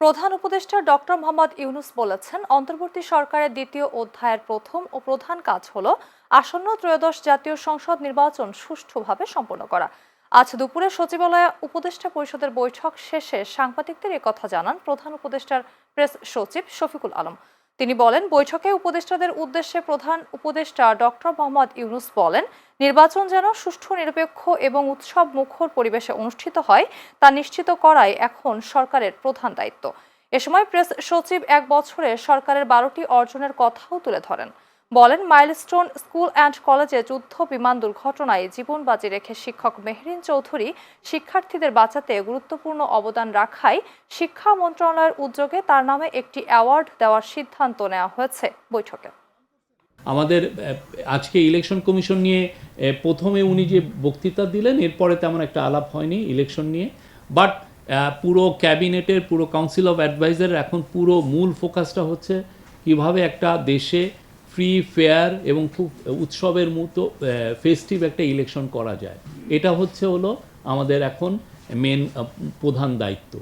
প্রধান উপদেষ্টা ডক্টর মোহাম্মদ ইউনূস বলেছেন, অন্তর্বর্তী সরকারের দ্বিতীয় অধ্যায়ের প্রথম ও প্রধান কাজ হল আসন্ন ত্রয়োদশ জাতীয় সংসদ নির্বাচন সুষ্ঠুভাবে সম্পন্ন করা। আজ দুপুরে সচিবালয়ে উপদেষ্টা পরিষদের বৈঠক শেষে সাংবাদিকদের একথা জানান প্রধান উপদেষ্টার প্রেস সচিব শফিকুল আলম। তিনি বলেন, বৈঠকে উপদেষ্টাদের উদ্দেশ্যে প্রধান উপদেষ্টা ডক্টর মোহাম্মদ ইউনূস বলেন, নির্বাচন যেন সুষ্ঠু, নিরপেক্ষ এবং উৎসব মুখর পরিবেশে অনুষ্ঠিত হয় তা নিশ্চিত করাই এখন সরকারের প্রধান দায়িত্ব। এ সময় প্রেস সচিব 1 বছরে সরকারের 12টি অর্জনের কথাও তুলে ধরেন। বলেন, মাইলস্টোন স্কুল অ্যান্ড কলেজে যুদ্ধ বিমান দুর্ঘটনায় জীবন বাজি রেখে শিক্ষক মেহরিন চৌধুরী শিক্ষার্থীদের বাঁচাতে গুরুত্বপূর্ণ অবদান রাখায় শিক্ষা মন্ত্রণালয়ের উদ্যোগে তার নামে একটি অ্যাওয়ার্ড দেওয়ার সিদ্ধান্ত নেওয়া হয়েছে বৈঠকে। আমাদের আজকে ইলেকশন কমিশন নিয়ে প্রথমে উনি যে বক্তৃতা দিলেন, এরপরে তেমন একটা আলাপ হয়নি ইলেকশন নিয়ে। বাট পুরো ক্যাবিনেটের, পুরো কাউন্সিল অফ অ্যাডভাইজারের এখন পুরো মূল ফোকাসটা হচ্ছে কীভাবে একটা দেশে ফ্রি, ফেয়ার এবং খুব উৎসবের মতো ফেস্টিভ একটা ইলেকশন করা যায়। এটা হলো আমাদের এখন মেন প্রধান দায়িত্ব।